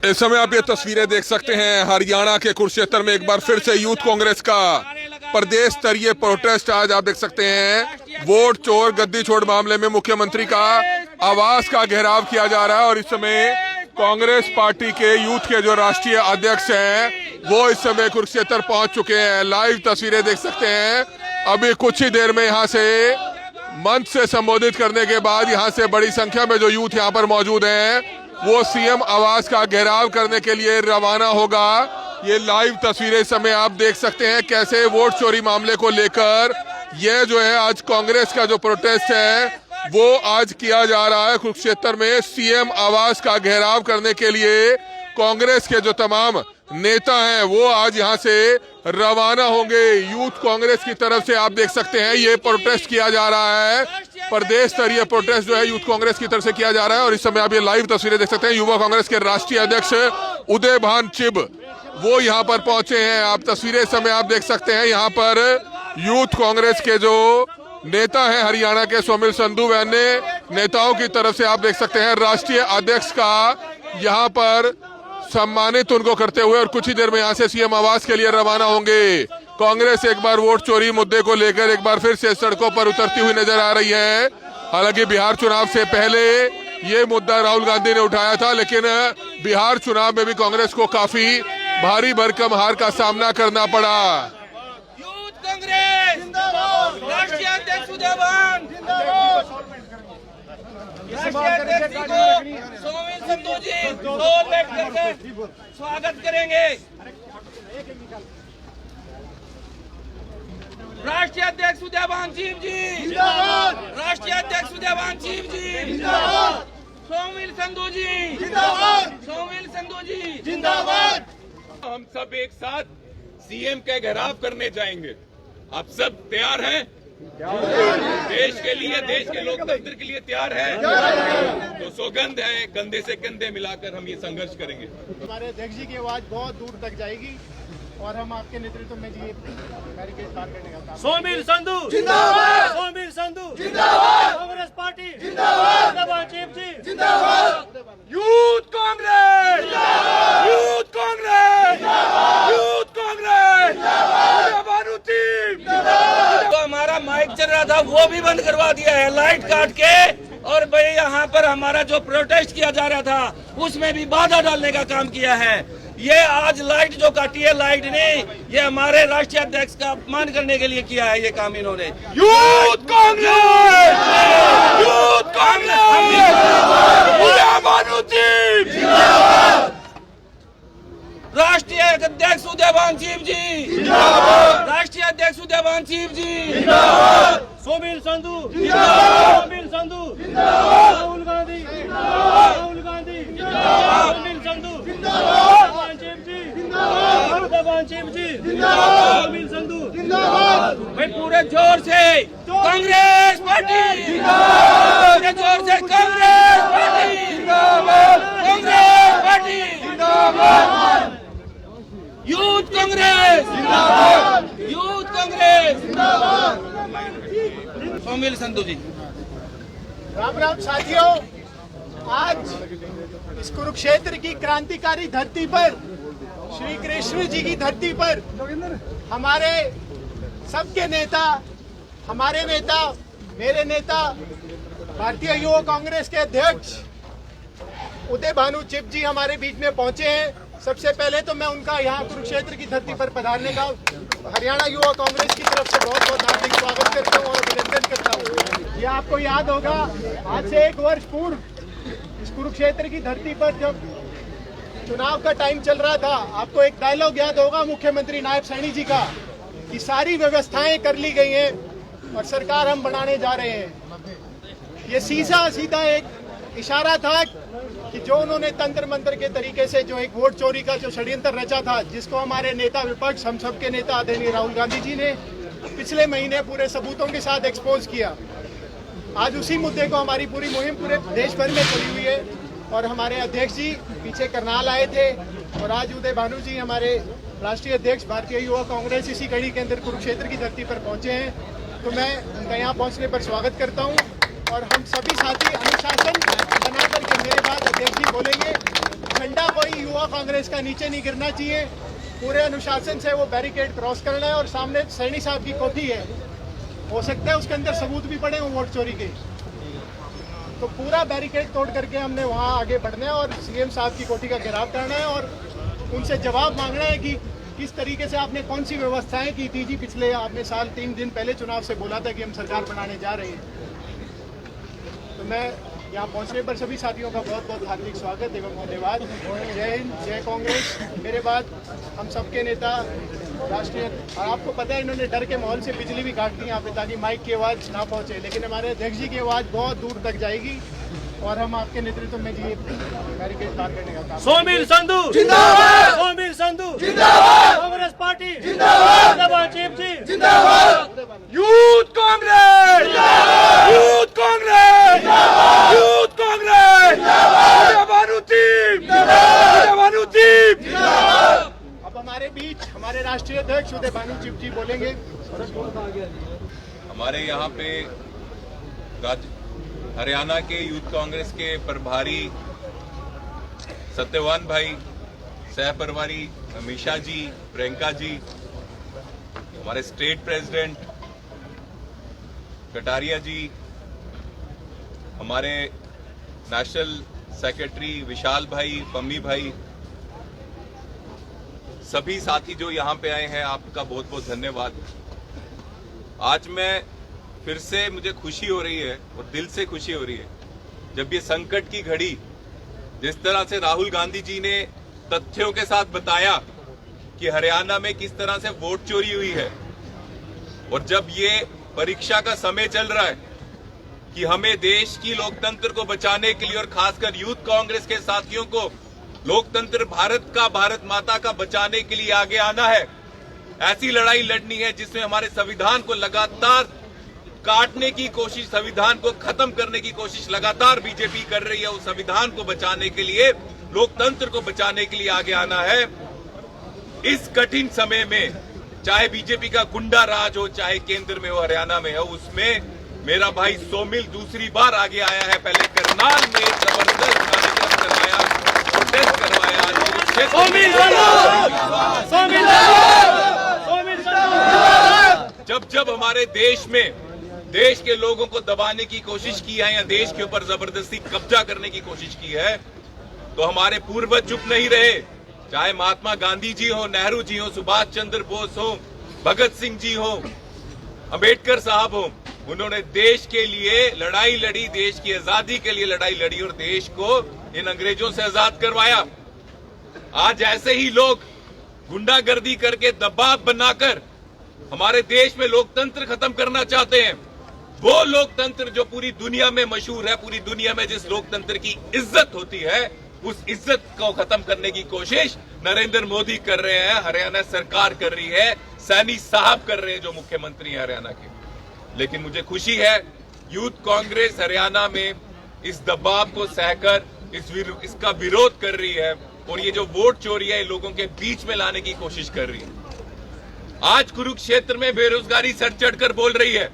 इस समय आप ये तस्वीरें देख सकते हैं हरियाणा के कुरुक्षेत्र में एक बार फिर से यूथ कांग्रेस का प्रदेश स्तरीय प्रोटेस्ट आज आप देख सकते हैं। वोट चोर गद्दी छोड़ मामले में मुख्यमंत्री का आवास का घेराव किया जा रहा है और इस समय कांग्रेस पार्टी के यूथ के जो राष्ट्रीय अध्यक्ष हैं वो इस समय कुरुक्षेत्र पहुंच चुके हैं। लाइव तस्वीरें देख सकते हैं। अभी कुछ ही देर में यहाँ से मंच से संबोधित करने के बाद यहाँ से बड़ी संख्या में जो यूथ यहाँ पर मौजूद हैं वो सीएम आवास का घेराव करने के लिए रवाना होगा। ये लाइव तस्वीरें इस समय आप देख सकते हैं कैसे वोट चोरी मामले को लेकर ये जो है आज कांग्रेस का जो प्रोटेस्ट है वो आज किया जा रहा है कुरुक्षेत्र में। सीएम आवास का घेराव करने के लिए कांग्रेस के जो तमाम नेता हैं वो आज यहाँ से रवाना होंगे। यूथ कांग्रेस की तरफ से आप देख सकते हैं ये प्रोटेस्ट किया जा रहा है। प्रदेश स्तरीय प्रोटेस्ट जो है यूथ कांग्रेस की तरफ से किया जा रहा है और इस समय आप ये लाइव तस्वीरें देख सकते हैं। युवा कांग्रेस के राष्ट्रीय अध्यक्ष उदय भान चिब वो यहाँ पर पहुंचे हैं। आप तस्वीरें इस समय आप देख सकते हैं। यहाँ पर यूथ कांग्रेस के जो नेता हैं हरियाणा के सोमिल संधू व अन्य नेताओं की तरफ से आप देख सकते हैं राष्ट्रीय अध्यक्ष का यहाँ पर सम्मानित उनको करते हुए और कुछ ही देर में यहाँ से सीएम आवास के लिए रवाना होंगे। कांग्रेस एक बार वोट चोरी मुद्दे को लेकर एक बार फिर से सड़कों पर उतरती हुई नजर आ रही है। हालांकि बिहार चुनाव से पहले ये मुद्दा राहुल गांधी ने उठाया था, लेकिन बिहार चुनाव में भी कांग्रेस को काफी भारी भरकम हार का सामना करना पड़ा। यूथ कांग्रेस राष्ट्रीय अध्यक्ष उदय भान राष्ट्रीय अध्यक्ष को सोमिल संधू जी ढोल बैठकर स्वागत करेंगे। राष्ट्रीय अध्यक्ष उदय भान जी जिंदाबाद। राष्ट्रीय अध्यक्ष उदय भान जी जिंदाबाद। सोमिल संधू जी जिंदाबाद। सोमिल संधू जी जिंदाबाद। हम सब एक साथ सीएम के घेराव करने जाएंगे। आप सब तैयार हैं? देश के लिए, देश के लोकतंत्र के लिए तैयार है? तो सौगंध है, कंधे से कंधे मिलाकर हम ये संघर्ष करेंगे। हमारे अध्यक्ष जी की आवाज बहुत दूर तक जाएगी और हम आपके नेतृत्व में जी बैरिकेड पार करने का काम। सोमिल संधू जिंदाबाद। सोमिल संधू जिंदाबाद। कांग्रेस पार्टी जिंदाबाद। चीफ जी जिंदाबाद। यूथ कांग्रेस जिंदाबाद। यूथ कांग्रेस जिंदाबाद। यूथ कांग्रेस जिंदाबाद। भानु टीम जिंदाबाद। तो हमारा माइक चल रहा था वो भी बंद करवा दिया है लाइट काट के, और भाई यहाँ पर हमारा जो प्रोटेस्ट किया जा रहा था उसमें भी बाधा डालने का काम किया है। ये आज लाइट जो काटी है, लाइट ने ये हमारे राष्ट्रीय अध्यक्ष का अपमान करने के लिए किया है ये काम इन्होंने। Youth Congress youth Congress Bhanu team जिंदाबाद। राष्ट्रीय अध्यक्ष उदय भान सिंह जी जिंदाबाद। राष्ट्रीय अध्यक्ष उदय भान सिंह जी जिंदाबाद। सोमिल संधू जिंदाबाद। सोमिल संधू जिंदाबाद। राहुल गांधी जिंदाबाद। राहुल गांधी जिंदाबाद। सोमिल संधू जिंदाबाद। सोमिल संधू जिंदाबाद। भाई पूरे जोर से कांग्रेस पार्टी जिंदाबाद। पूरे जोर से कांग्रेस पार्टी जिंदाबाद। कांग्रेस पार्टी जिंदाबाद। यूथ कांग्रेस जिंदाबाद। यूथ कांग्रेस जिंदाबाद। सोमिल संधू जी। राम राम साथियों, आज इस कुरुक्षेत्र की क्रांतिकारी धरती पर, श्री कृष्ण जी की धरती पर हमारे सबके नेता, हमारे नेता, मेरे नेता, भारतीय युवा कांग्रेस के अध्यक्ष उदय भानु चिब जी हमारे बीच में पहुंचे हैं। सबसे पहले तो मैं उनका यहाँ कुरुक्षेत्र की धरती पर पधारने का हरियाणा युवा कांग्रेस की तरफ से बहुत बहुत हार्दिक स्वागत करता हूँ और अभिनंदन करता हूँ। ये आपको याद होगा, आज से 1 वर्ष पूर्व इस कुरुक्षेत्र की धरती पर जब चुनाव का टाइम चल रहा था, आपको एक डायलॉग याद होगा मुख्यमंत्री नायब सैनी जी का कि सारी व्यवस्थाएं कर ली गई हैं और सरकार हम बनाने जा रहे हैं। ये सीधा एक इशारा था कि जो उन्होंने तंत्र मंत्र के तरीके से जो एक वोट चोरी का जो षड्यंत्र रचा था, जिसको हमारे नेता विपक्ष, हम सबके नेता आदरणीय राहुल गांधी जी ने पिछले महीने पूरे सबूतों के साथ एक्सपोज किया। आज उसी मुद्दे को हमारी पूरी मुहिम पूरे देश भर में चली हुई है और हमारे अध्यक्ष जी पीछे करनाल आए थे और आज उदय भानु जी हमारे राष्ट्रीय अध्यक्ष भारतीय युवा कांग्रेस इसी कड़ी के अंदर कुरुक्षेत्र की धरती पर पहुंचे हैं। तो मैं उनका यहाँ पहुंचने पर स्वागत करता हूँ और हम सभी साथी अनुशासन बना करके मेरे बाद अध्यक्ष जी बोलेंगे। झंडा कोई युवा कांग्रेस का नीचे नहीं गिरना चाहिए। पूरे अनुशासन से वो बैरिकेड क्रॉस करना है और सामने सैनी साहब की कोठी है, हो सकता है उसके अंदर सबूत भी पड़े हों वोट चोरी के, तो पूरा बैरिकेड तोड़ करके हमने वहाँ आगे बढ़ना है और सीएम साहब की कोठी का घेराव करना है और उनसे जवाब मांगना है कि किस तरीके से आपने कौन सी व्यवस्थाएं की थी जी पिछले आपने साल 3 दिन पहले चुनाव से बोला था कि हम सरकार बनाने जा रहे हैं। तो मैं यहाँ पहुँचने पर सभी साथियों का बहुत बहुत हार्दिक स्वागत एवं धन्यवाद। जय हिंद, जय कांग्रेस। मेरे बाद हम सबके नेता राष्ट्रीय, और आपको पता है इन्होंने डर के माहौल से बिजली भी काट दी यहाँ पे ताकि माइक की आवाज़ ना पहुँचे, लेकिन हमारे अध्यक्ष जी की आवाज़ बहुत दूर तक जाएगी और हम आपके नेतृत्व में जी बैरिकेड पार करने का काम। सोमिल संधू जिंदाबाद, सोमिल संधू जिंदाबाद, कांग्रेस पार्टी जिंदाबाद, जिंदाबाद चीफ जी जिंदाबाद, यूथ कांग्रेस जिंदाबाद, यूथ कांग्रेस जिंदाबाद, यूथ कांग्रेस जिंदाबाद, टीम जिंदाबाद, टीम जिंदाबाद। अब हमारे बीच हमारे राष्ट्रीय अध्यक्ष उदय भानु चीफ जी बोलेंगे। हमारे यहाँ पे हरियाणा के यूथ कांग्रेस के प्रभारी सत्यवान भाई, सह प्रभारी अमीषा जी, प्रियंका जी, हमारे स्टेट प्रेसिडेंट कटारिया जी, हमारे नेशनल सेक्रेटरी विशाल भाई, पम्मी भाई, सभी साथी जो यहाँ पे आए हैं, आपका बहुत बहुत धन्यवाद। आज मैं फिर से, मुझे खुशी हो रही है और दिल से खुशी हो रही है जब ये संकट की घड़ी, जिस तरह से राहुल गांधी जी ने तथ्यों के साथ बताया कि हरियाणा में किस तरह से वोट चोरी हुई है, और जब ये परीक्षा का समय चल रहा है कि हमें देश की लोकतंत्र को बचाने के लिए और खासकर यूथ कांग्रेस के साथियों को लोकतंत्र भारत का, भारत माता का बचाने के लिए आगे आना है। ऐसी लड़ाई लड़नी है जिसमें हमारे संविधान को लगातार काटने की कोशिश, संविधान को खत्म करने की कोशिश लगातार बीजेपी कर रही है। उस संविधान को बचाने के लिए, लोकतंत्र को बचाने के लिए आगे आना है। इस कठिन समय में चाहे बीजेपी का गुंडा राज हो, चाहे केंद्र में हो, हरियाणा में हो, उसमें मेरा भाई सोमिल दूसरी बार आगे आया है। पहले करनाल में जबरदस्त कार्यक्रम करवाया, प्रोटेस्ट करवाया। जब हमारे देश में देश के लोगों को दबाने की कोशिश की है या देश के ऊपर जबरदस्ती कब्जा करने की कोशिश की है, तो हमारे पूर्वज चुप नहीं रहे। चाहे महात्मा गांधी जी हो, नेहरू जी हो, सुभाष चंद्र बोस हो, भगत सिंह जी हो, अंबेडकर साहब हो, उन्होंने देश के लिए लड़ाई लड़ी, देश की आजादी के लिए लड़ाई लड़ी और देश को इन अंग्रेजों से आजाद करवाया। आज ऐसे ही लोग गुंडागर्दी करके, दबाव बनाकर हमारे देश में लोकतंत्र खत्म करना चाहते हैं। वो लोकतंत्र जो पूरी दुनिया में मशहूर है, पूरी दुनिया में जिस लोकतंत्र की इज्जत होती है, उस इज्जत को खत्म करने की कोशिश नरेंद्र मोदी कर रहे हैं, हरियाणा सरकार कर रही है, सैनी साहब कर रहे हैं जो मुख्यमंत्री हैं हरियाणा के। लेकिन मुझे खुशी है यूथ कांग्रेस हरियाणा में इस दबाव को सहकर इसका विरोध कर रही है और ये जो वोट चोरी है लोगों के बीच में लाने की कोशिश कर रही है। आज कुरुक्षेत्र में बेरोजगारी सर चढ़कर बोल रही है।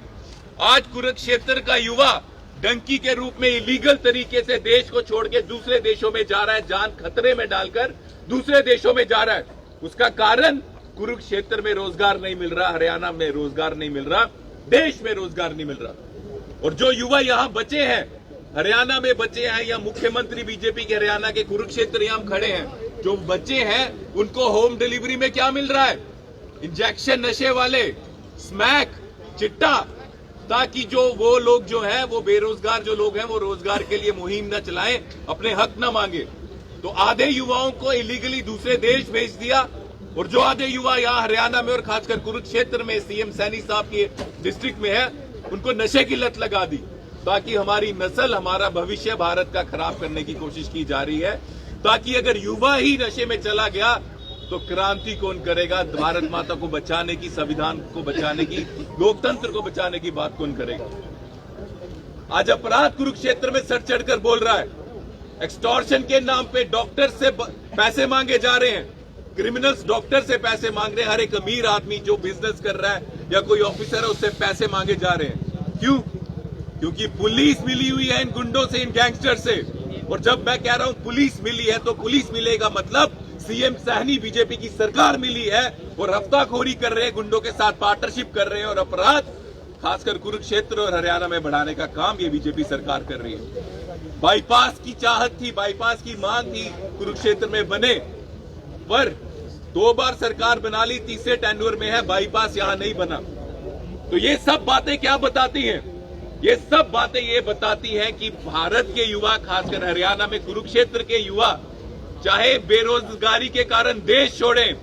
आज कुरुक्षेत्र का युवा डंकी के रूप में इलीगल तरीके से देश को छोड़ के दूसरे देशों में जा रहा है, जान खतरे में डालकर दूसरे देशों में जा रहा है। उसका कारण कुरुक्षेत्र में रोजगार नहीं मिल रहा, हरियाणा में रोजगार नहीं मिल रहा, देश में रोजगार नहीं मिल रहा। और जो युवा यहाँ बचे हैं, हरियाणा में बचे हैं, या मुख्यमंत्री बीजेपी के हरियाणा के कुरुक्षेत्र यहाँ खड़े हैं, जो बचे हैं उनको होम डिलीवरी में क्या मिल रहा है? इंजेक्शन नशे वाले, स्मैक, चिट्टा, ताकि जो वो लोग जो है, वो बेरोजगार जो लोग हैं, वो रोजगार के लिए मुहिम न चलाएं, अपने हक न मांगे। तो आधे युवाओं को इलीगली दूसरे देश भेज दिया और जो आधे युवा यहाँ हरियाणा में और खासकर कुरुक्षेत्र में सीएम सैनी साहब के डिस्ट्रिक्ट में है, उनको नशे की लत लगा दी, ताकि हमारी नस्ल, हमारा भविष्य भारत का खराब करने की कोशिश की जा रही है। ताकि अगर युवा ही नशे में चला गया तो क्रांति कौन करेगा? भारत माता को बचाने की, संविधान को बचाने की, लोकतंत्र को बचाने की बात कौन करेगा? आज अपराध कुरुक्षेत्र में सर चढ़कर बोल रहा है। एक्सटॉर्शन के नाम पे डॉक्टर से पैसे मांगे जा रहे हैं, क्रिमिनल्स डॉक्टर से पैसे मांग रहे हैं। हर एक अमीर आदमी जो बिजनेस कर रहा है या कोई ऑफिसर है, उससे पैसे मांगे जा रहे हैं। क्यों? क्योंकि पुलिस मिली हुई है इन गुंडों से, इन गैंगस्टर से। और जब मैं कह रहा हूं पुलिस मिली है तो पुलिस मिलेगा मतलब सीएम सहनी बीजेपी की सरकार मिली है और हफ्ताखोरी कर रहे हैं, गुंडों के साथ पार्टनरशिप कर रहे हैं और अपराध खासकर कुरुक्षेत्र और हरियाणा में बढ़ाने का काम ये बीजेपी सरकार कर रही है। बाईपास की चाहत थी, बाईपास की मांग थी कुरुक्षेत्र में बने, पर 2 बार सरकार बना ली, तीसरे टेन्योर में है बाईपास यहां नहीं बना। तो ये सब बातें क्या बताती हैं? ये सब बातें ये बताती हैं कि भारत के युवा, खासकर हरियाणा में कुरुक्षेत्र के युवा, चाहे बेरोजगारी के कारण देश छोड़ें,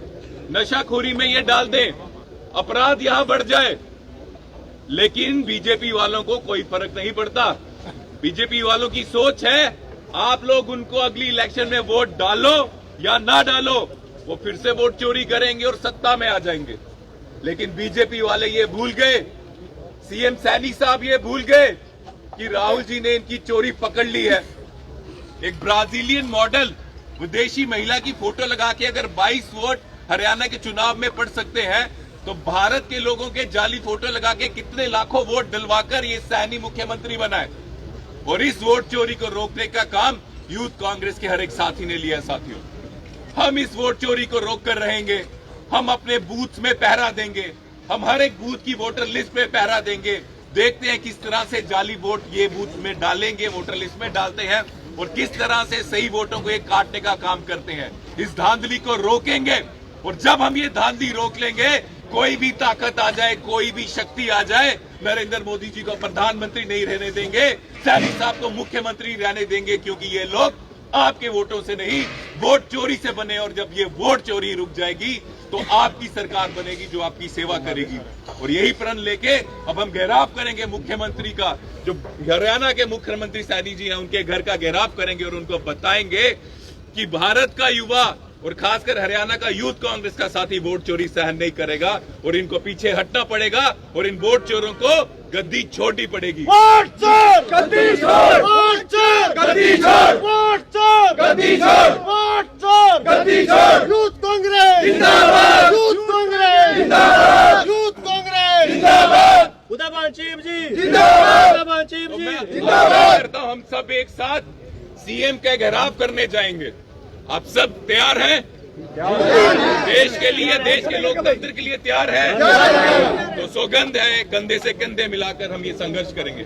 नशाखोरी में ये डाल दें, अपराध यहां बढ़ जाए, लेकिन बीजेपी वालों को कोई फर्क नहीं पड़ता। बीजेपी वालों की सोच है आप लोग उनको अगली इलेक्शन में वोट डालो या ना डालो, वो फिर से वोट चोरी करेंगे और सत्ता में आ जाएंगे। लेकिन बीजेपी वाले ये भूल गए, सीएम सैनी साहब ये भूल गए कि राहुल जी ने इनकी चोरी पकड़ ली है। एक ब्राजीलियन मॉडल विदेशी महिला की फोटो लगा के अगर 22 वोट हरियाणा के चुनाव में पड़ सकते हैं, तो भारत के लोगों के जाली फोटो लगा के कितने लाखों वोट दिलवाकर ये सैनी मुख्यमंत्री बनाए। और इस वोट चोरी को रोकने का काम यूथ कांग्रेस के हर एक साथी ने लिया। साथियों, हम इस वोट चोरी को रोक कर रहेंगे। हम अपने बूथ में पहरा देंगे, हम हर एक बूथ की वोटर लिस्ट में पहरा देंगे। देखते हैं किस तरह से जाली वोट ये बूथ में डालेंगे, वोटर लिस्ट में डालते हैं, और किस तरह से सही वोटों को एक काटने का काम करते हैं। इस धांधली को रोकेंगे, और जब हम ये धांधली रोक लेंगे, कोई भी ताकत आ जाए, कोई भी शक्ति आ जाए, नरेंद्र मोदी जी को प्रधानमंत्री नहीं रहने देंगे, सैनी साहब को मुख्यमंत्री रहने देंगे, क्योंकि ये लोग आपके वोटों से नहीं, वोट चोरी से बने। और जब ये वोट चोरी रुक जाएगी तो आपकी सरकार बनेगी जो आपकी सेवा करेगी। और यही प्रण लेके अब हम घेराव करेंगे मुख्यमंत्री का। जो हरियाणा के मुख्यमंत्री सैनी जी हैं, उनके घर का घेराव करेंगे और उनको बताएंगे कि भारत का युवा और खासकर हरियाणा का यूथ कांग्रेस का साथी वोट चोरी सहन नहीं करेगा, और इनको पीछे हटना पड़ेगा, और इन वोट चोरों को गद्दी छोड़नी पड़ेगी। वोट चोर गद्दी छोड़, वोट चोर गद्दी छोड़, वोट चोर गद्दी छोड़, वोट चोर गद्दी छोड़। यूथ कांग्रेस जिंदाबाद, यूथ कांग्रेस जिंदाबाद, यूथ कांग्रेस जिंदाबाद। उदयभान चीफ जी जिंदाबाद, उदयभान चीफ तो जी मैं जिंदाबाद। करता हूं, हम सब एक साथ सीएम का घेराव करने जाएंगे। आप सब तैयार हैं? देश के लिए, देश के लोकतंत्र के लिए तैयार है? तो सौगंध है, कंधे से कंधे मिलाकर हम ये संघर्ष करेंगे।